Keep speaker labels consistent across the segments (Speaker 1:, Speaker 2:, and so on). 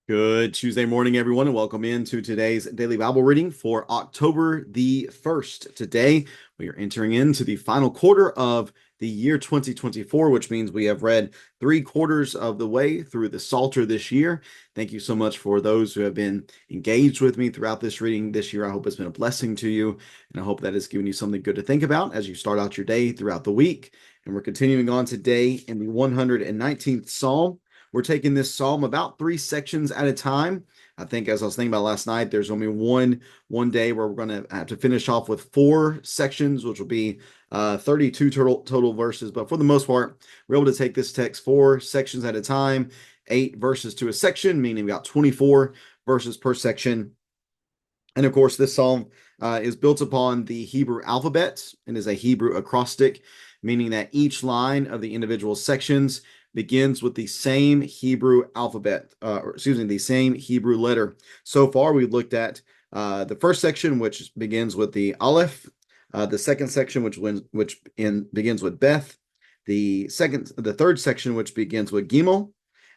Speaker 1: Good Tuesday morning, everyone, and welcome into today's daily Bible reading for October the 1st. Today, we are entering into the final quarter of the year 2024, which means we have read 3/4 of the way through the Psalter this year. Thank you so much for those who have been engaged with me throughout this reading this year. I hope it's been a blessing to you, and I hope that has given you something good to think about as you start out your day throughout the week. And we're continuing on today in the 119th Psalm. We're taking this psalm about 3 sections at a time. I think, as I was thinking about last night, there's only one day where we're going to have to finish off with 4 sections, which will be 32 total verses. But for the most part, we're able to take this text 4 sections at a time, 8 verses to a section, meaning we got 24 verses per section. And of course, this psalm is built upon the Hebrew alphabet and is a Hebrew acrostic, meaning that each line of the individual sections begins with the same Hebrew alphabet, the same Hebrew letter. So far, we've looked at the first section, which begins with the Aleph, the second section, which begins with Beth, the third section, which begins with Gimel,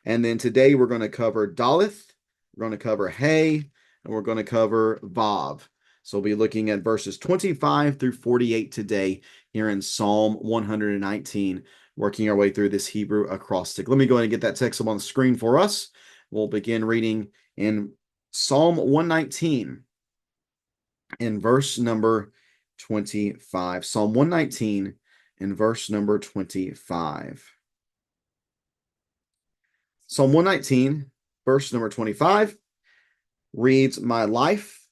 Speaker 1: and then today we're going to cover Daleth, we're going to cover Hey, and we're going to cover Vav. So we'll be looking at verses 25 through 48 today here in Psalm 119, working our way through this Hebrew acrostic. Let me go ahead and get that text up on the screen for us. We'll begin reading in Psalm 119 in verse number 25. Psalm 119 in verse number 25. Psalm 119, verse number 25 reads, "My life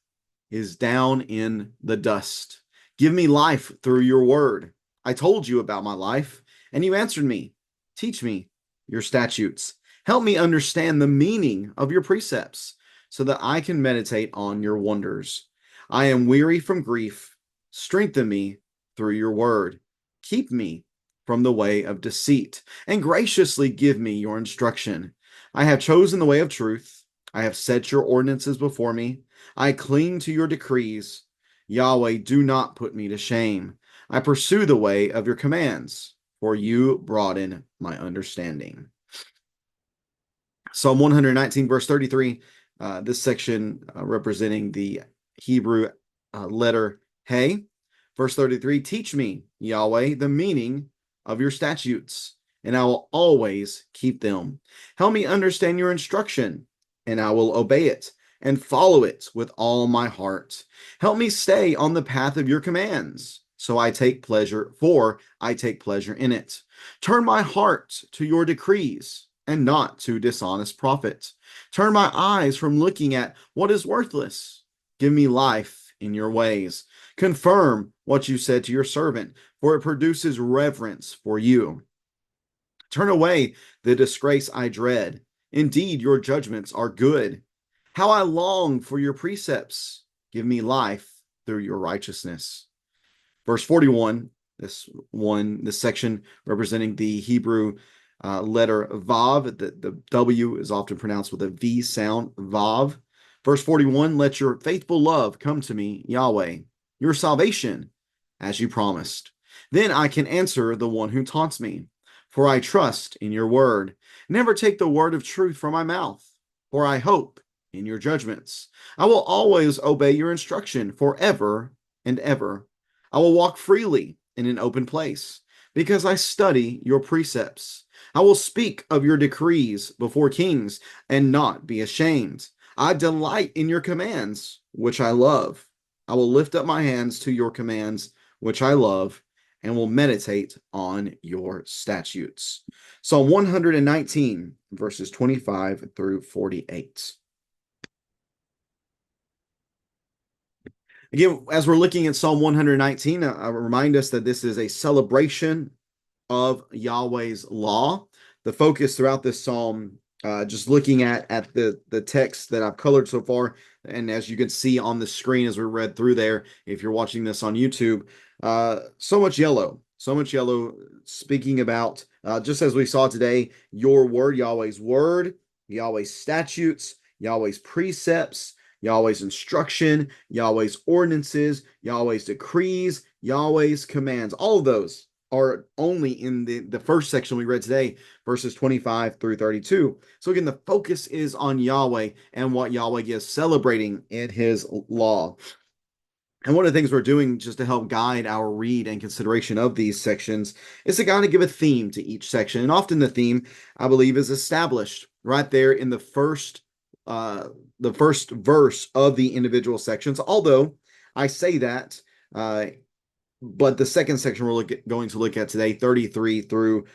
Speaker 1: is down in the dust. Give me life through your word. I told you about my life, and you answered me. Teach me your statutes. Help me understand the meaning of your precepts, so that I can meditate on your wonders. I am weary from grief. Strengthen me through your word. Keep me from the way of deceit, and graciously give me your instruction. I have chosen the way of truth. I have set your ordinances before me. I cling to your decrees. Yahweh, do not put me to shame. I pursue the way of your commands, for you broaden my understanding." Psalm 119, verse 33, this section representing the Hebrew letter Hey. Verse 33, "Teach me, Yahweh, the meaning of your statutes, and I will always keep them. Help me understand your instruction, and I will obey it and follow it with all my heart. Help me stay on the path of your commands, for I take pleasure in it. Turn my heart to your decrees and not to dishonest profit. Turn my eyes from looking at what is worthless. Give me life in your ways. Confirm what you said to your servant, for it produces reverence for you. Turn away the disgrace I dread. Indeed, your judgments are good. How I long for your precepts. Give me life through your righteousness." Verse 41, this section representing the Hebrew letter Vav. The W is often pronounced with a V sound, Vav. Verse 41, "Let your faithful love come to me, Yahweh, your salvation, as you promised. Then I can answer the one who taunts me, for I trust in your word. Never take the word of truth from my mouth, for I hope in your judgments. I will always obey your instruction forever and ever. I will walk freely in an open place, because I study your precepts. I will speak of your decrees before kings and not be ashamed. I delight in your commands, which I love. I will lift up my hands to your commands, which I love, and will meditate on your statutes." Psalm 119, verses 25 through 48. Again, as we're looking at Psalm 119, I remind us that this is a celebration of Yahweh's law. The focus throughout this psalm, just looking at the text that I've colored so far, and as you can see on the screen as we read through there, if you're watching this on YouTube, so much yellow, speaking about, just as we saw today, your word, Yahweh's statutes, Yahweh's precepts, Yahweh's instruction, Yahweh's ordinances, Yahweh's decrees, Yahweh's commands. All of those are only in the first section we read today, verses 25 through 32. So again, the focus is on Yahweh and what Yahweh is celebrating in his law. And one of the things we're doing just to help guide our read and consideration of these sections is to kind of give a theme to each section. And often the theme, I believe, is established right there in the first verse of the individual sections. Although I say that, but the second section we're going to look at today, 33 through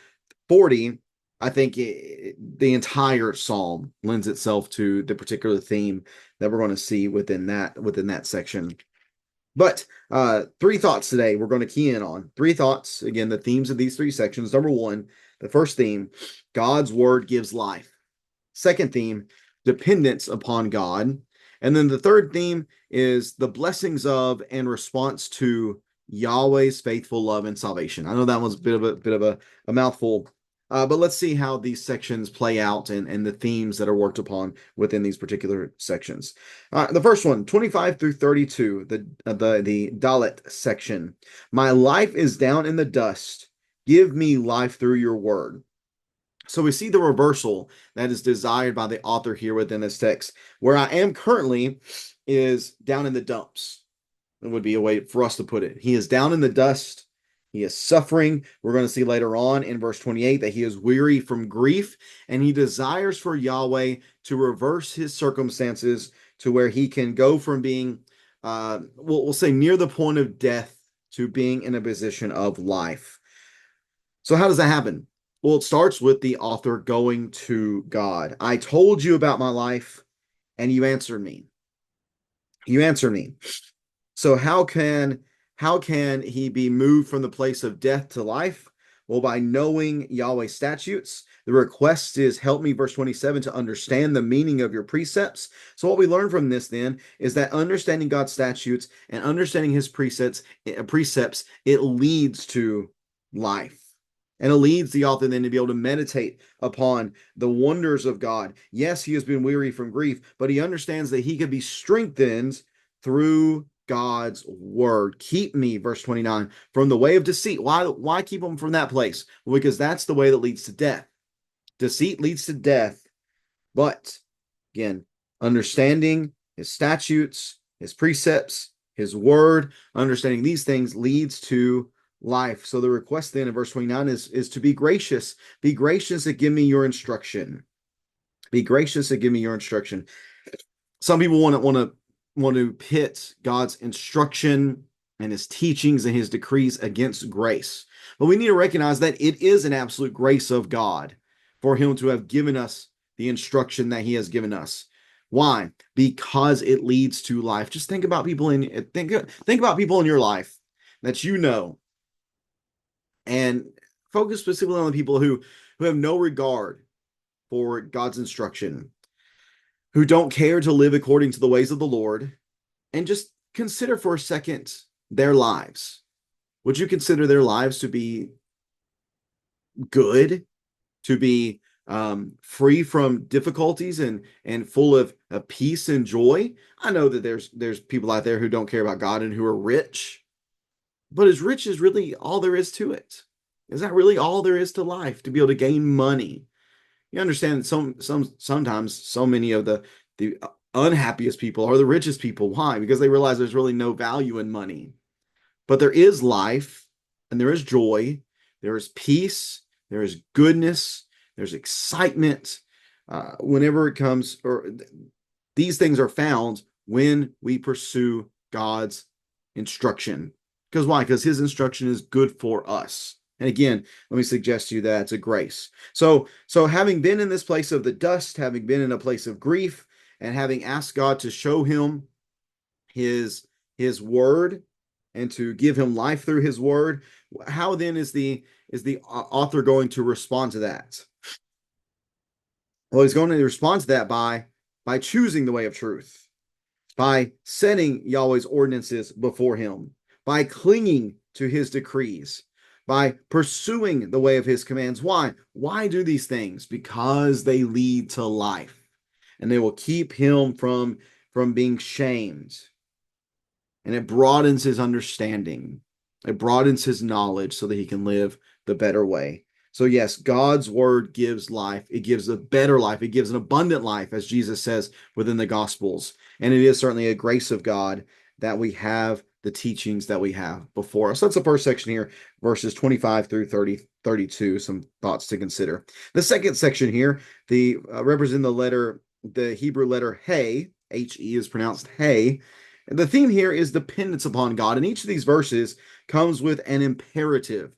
Speaker 1: 40, I think the entire psalm lends itself to the particular theme that we're going to see within that section. But three thoughts today we're going to key in on. Three thoughts, again, the themes of these three sections. Number one, the first theme, God's word gives life. Second theme, dependence upon God. And then the third theme is the blessings of and response to Yahweh's faithful love and salvation. I know that was a bit of a mouthful, but let's see how these sections play out and the themes that are worked upon within these particular sections. The first one, 25 through 32, the Dalet section. My life is down in the dust. Give me life through your word. So we see the reversal that is desired by the author here within this text. Where I am currently is down in the dumps. It would be a way for us to put it. He is down in the dust. He is suffering. We're going to see later on in verse 28 that he is weary from grief, and he desires for Yahweh to reverse his circumstances to where he can go from being, we'll say, near the point of death to being in a position of life. So how does that happen? Well, it starts with the author going to God. I told you about my life, and you answered me. You answered me. So how can he be moved from the place of death to life? Well, by knowing Yahweh's statutes. The request is, help me, verse 27, to understand the meaning of your precepts. So what we learn from this then is that understanding God's statutes and understanding his precepts, it leads to life. And it leads the author then to be able to meditate upon the wonders of God. Yes, he has been weary from grief, but he understands that he can be strengthened through God's word. Keep me, verse 29, from the way of deceit. Why keep him from that place? Well, because that's the way that leads to death. Deceit leads to death. But again, understanding his statutes, his precepts, his word, understanding these things leads to life. So the request then in verse 29 is to be gracious. Be gracious and give me your instruction. Be gracious and give me your instruction. Some people want to pit God's instruction and his teachings and his decrees against grace. But we need to recognize that it is an absolute grace of God for him to have given us the instruction that he has given us. Why? Because it leads to life. Just think about people think about people in your life that you know, and focus specifically on the people who have no regard for God's instruction, who don't care to live according to the ways of the Lord, and just consider for a second their lives. Would you consider their lives to be good, to be free from difficulties and full of peace and joy? I know that there's people out there who don't care about God and who are rich, but is rich is really all there is to it? Is that really all there is to life, to be able to gain money? You understand that sometimes so many of the unhappiest people are the richest people. Why? Because they realize there's really no value in money. But there is life, and there is joy, there is peace, there is goodness, there's excitement. Whenever it comes, or these things are found when we pursue God's instruction. Because why? Because his instruction is good for us. And again, let me suggest to you that it's a grace. So having been in this place of the dust, having been in a place of grief, and having asked God to show him his word and to give him life through his word, how then is the author going to respond to that? Well, he's going to respond to that by choosing the way of truth, by setting Yahweh's ordinances before him, by clinging to his decrees, by pursuing the way of his commands. Why? Why do these things? Because they lead to life, and they will keep him from being shamed, and it broadens his understanding. It broadens his knowledge so that he can live the better way. So, yes, God's word gives life. It gives a better life. It gives an abundant life, as Jesus says within the Gospels. And it is certainly a grace of God that we have the teachings that we have before us. That's the first section here, verses 25 through 32. Some thoughts to consider. The second section here, the represent the Hebrew letter He. He is pronounced He. And the theme here is dependence upon God. And each of these verses comes with an imperative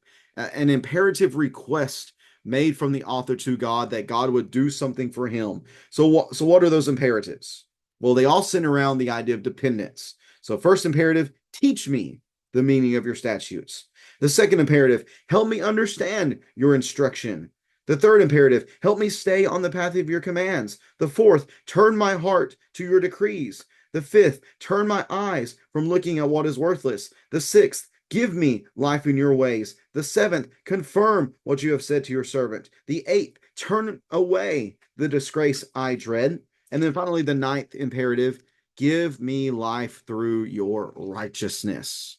Speaker 1: request made from the author to God that God would do something for him. So what are those imperatives? Well, they all center around the idea of dependence. So first imperative, teach me the meaning of your statutes. The second imperative, help me understand your instruction. The third imperative, help me stay on the path of your commands. The fourth, turn my heart to your decrees. The fifth, turn my eyes from looking at what is worthless. The sixth, give me life in your ways. The seventh, confirm what you have said to your servant. The eighth, turn away the disgrace I dread. And then finally, the ninth imperative, give me life through your righteousness.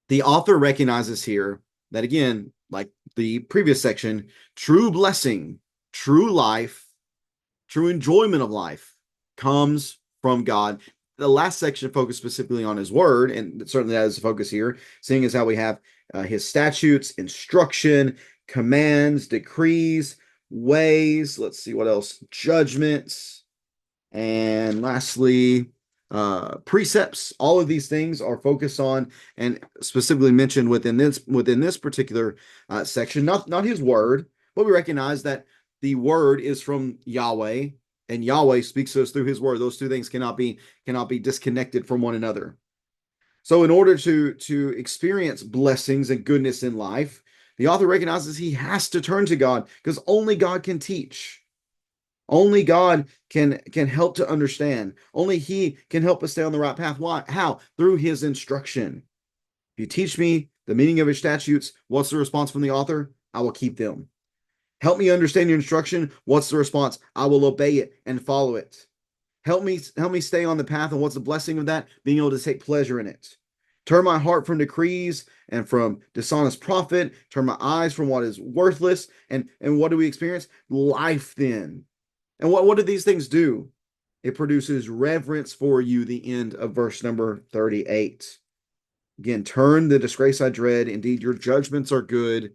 Speaker 1: The author recognizes here that, again, like the previous section, true blessing, true life, true enjoyment of life comes from God. The last section focused specifically on his word, and certainly that is the focus here, seeing as how we have his statutes, instruction, commands, decrees, ways, let's see what else, judgments, and lastly, precepts. All of these things are focused on and specifically mentioned within this particular section, not his word, but we recognize that the word is from Yahweh, and Yahweh speaks to us through his word. Those two things cannot be disconnected from one another. So in order to experience blessings and goodness in life, the author recognizes he has to turn to God, because only God can teach. Only God can help to understand. Only he can help us stay on the right path. Why? How? Through his instruction. If you teach me the meaning of your statutes, what's the response from the author? I will keep them. Help me understand your instruction. What's the response? I will obey it and follow it. Help me stay on the path. And what's the blessing of that? Being able to take pleasure in it. Turn my heart from decrees and from dishonest profit. Turn my eyes from what is worthless. And what do we experience? Life then. And what do these things do? It produces reverence for you, the end of verse number 38. Again, turn the disgrace I dread. Indeed, your judgments are good.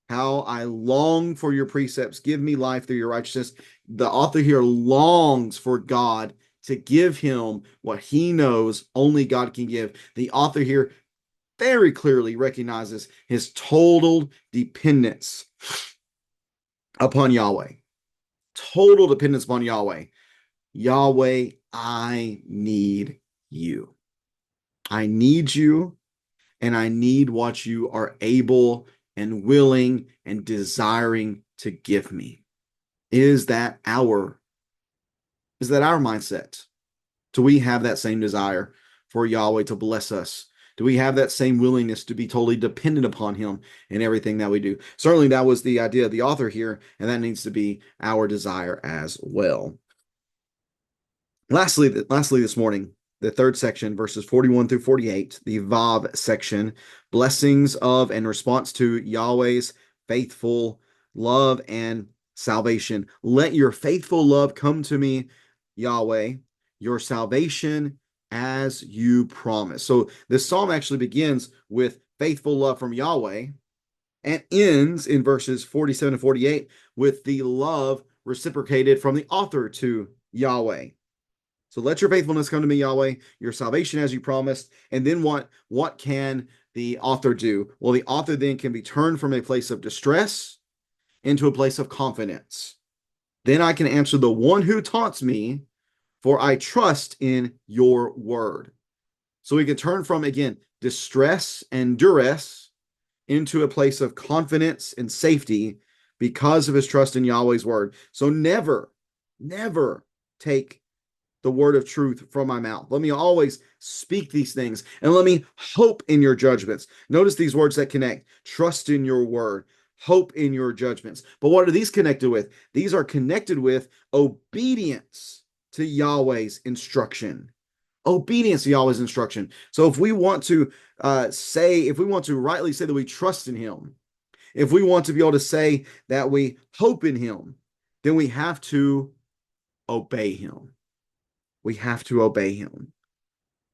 Speaker 1: How I long for your precepts. Give me life through your righteousness. The author here longs for God to give him what he knows only God can give. The author here very clearly recognizes his total dependence upon Yahweh. Total dependence upon Yahweh. Yahweh, I need you. I need you, and I need what you are able and willing and desiring to give me. Is that our mindset? Do we have that same desire for Yahweh to bless us? Do we have that same willingness to be totally dependent upon him in everything that we do? Certainly that was the idea of the author here, and that needs to be our desire as well. Lastly this morning, the third section, verses 41 through 48, the Vav section, blessings of and response to Yahweh's faithful love and salvation. Let your faithful love come to me, Yahweh, your salvation as you promise. So this psalm actually begins with faithful love from Yahweh and ends in verses 47 and 48 with the love reciprocated from the author to Yahweh. So let your faithfulness come to me, Yahweh, your salvation as you promised. And then what can the author do? Well, the author then can be turned from a place of distress into a place of confidence. Then I can answer the one who taunts me, for I trust in your word. So we can turn from, again, distress and duress into a place of confidence and safety because of his trust in Yahweh's word. So never take the word of truth from my mouth. Let me always speak these things, and let me hope in your judgments. Notice these words that connect: trust in your word, hope in your judgments. But what are these connected with? These are connected with obedience to Yahweh's instruction. obedience to Yahweh's instruction. So if we want to if we want to rightly say that we trust in him, if we want to be able to say that we hope in him, then we have to obey him. We have to obey him.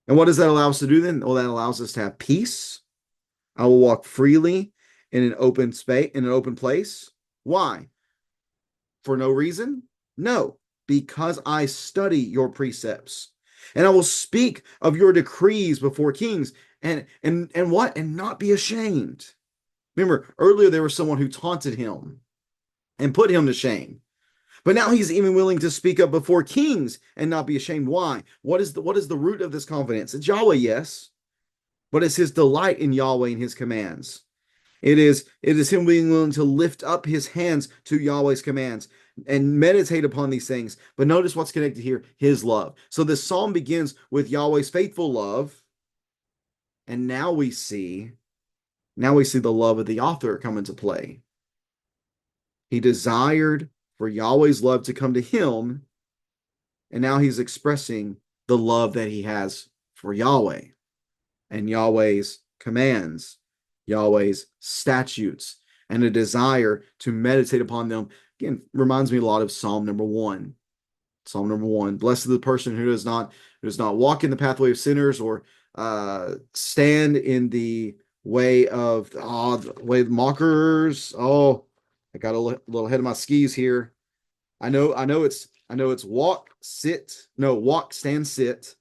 Speaker 1: And what does that allow us to do then? Well, that allows us to have peace. I will walk freely in an open space, in an open place. Why? For no reason? No, because I study your precepts. And I will speak of your decrees before kings and what? And not be ashamed. Remember, earlier there was someone who taunted him and put him to shame. But now he's even willing to speak up before kings and not be ashamed. Why? What is the root of this confidence? It's Yahweh, yes, but it's his delight in Yahweh and his commands. It is him being willing to lift up his hands to Yahweh's commands and meditate upon these things. But notice what's connected here, his love. So this psalm begins with Yahweh's faithful love, and now we see the love of the author come into play. He desired for Yahweh's love to come to him, and now he's expressing the love that he has for Yahweh and Yahweh's commands, Yahweh's statutes, and a desire to meditate upon them. Again, reminds me a lot of Psalm number 1. Psalm number 1. Blessed is the person who does not walk in the pathway of sinners or stand in the way of mockers. Oh, I got a little ahead of my skis here. I know it's walk, stand, sit.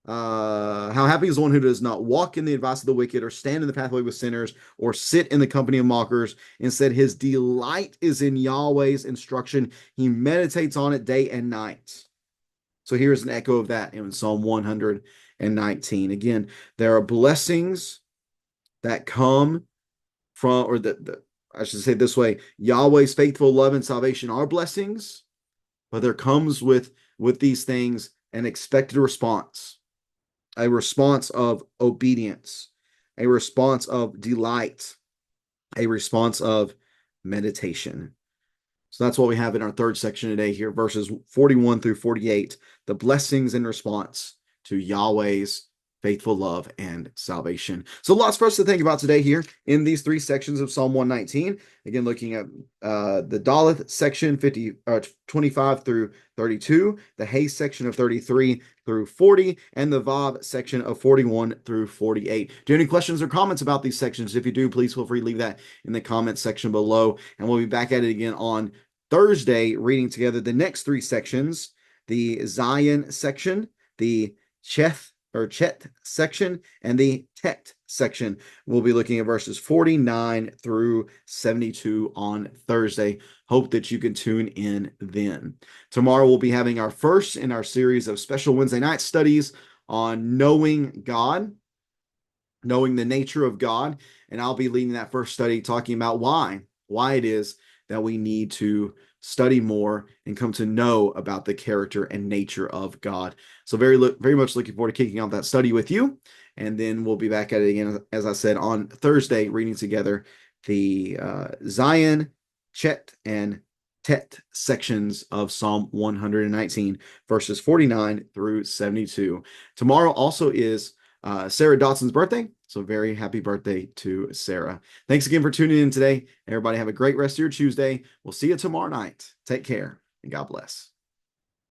Speaker 1: How happy is the one who does not walk in the advice of the wicked, or stand in the pathway with sinners, or sit in the company of mockers. Instead, his delight is in Yahweh's instruction. He meditates on it day and night. So here's an echo of that in Psalm 119. Again, there are blessings that come from, or I should say it this way, Yahweh's faithful love and salvation are blessings, but there comes with these things an expected response, a response of obedience, a response of delight, a response of meditation. So that's what we have in our third section today here, verses 41 through 48, the blessings in response to Yahweh's faithful love and salvation. So lots for us to think about today here in these three sections of Psalm 119. Again, looking at the Daleth section 25 through 32, the Hay section of 33 through 40, and the Vav section of 41 through 48. Do you have any questions or comments about these sections? If you do, please feel free to leave that in the comments section below. And we'll be back at it again on Thursday, reading together the next three sections, the Zion section, the Chet section, and the Tet section. We'll be looking at verses 49 through 72 on Thursday. Hope that you can tune in then. Tomorrow we'll be having our first in our series of special Wednesday night studies on knowing God, knowing the nature of God, and I'll be leading that first study talking about why it is that we need to study more and come to know about the character and nature of God. So very much looking forward to kicking off that study with you. And then we'll be back at it again, as I said, on Thursday, reading together the Zion, Chet, and Tet sections of Psalm 119, verses 49 through 72. Tomorrow also is Sarah Dotson's birthday. So very happy birthday to Sarah. Thanks again for tuning in today. Everybody have a great rest of your Tuesday. We'll see you tomorrow night. Take care and God bless.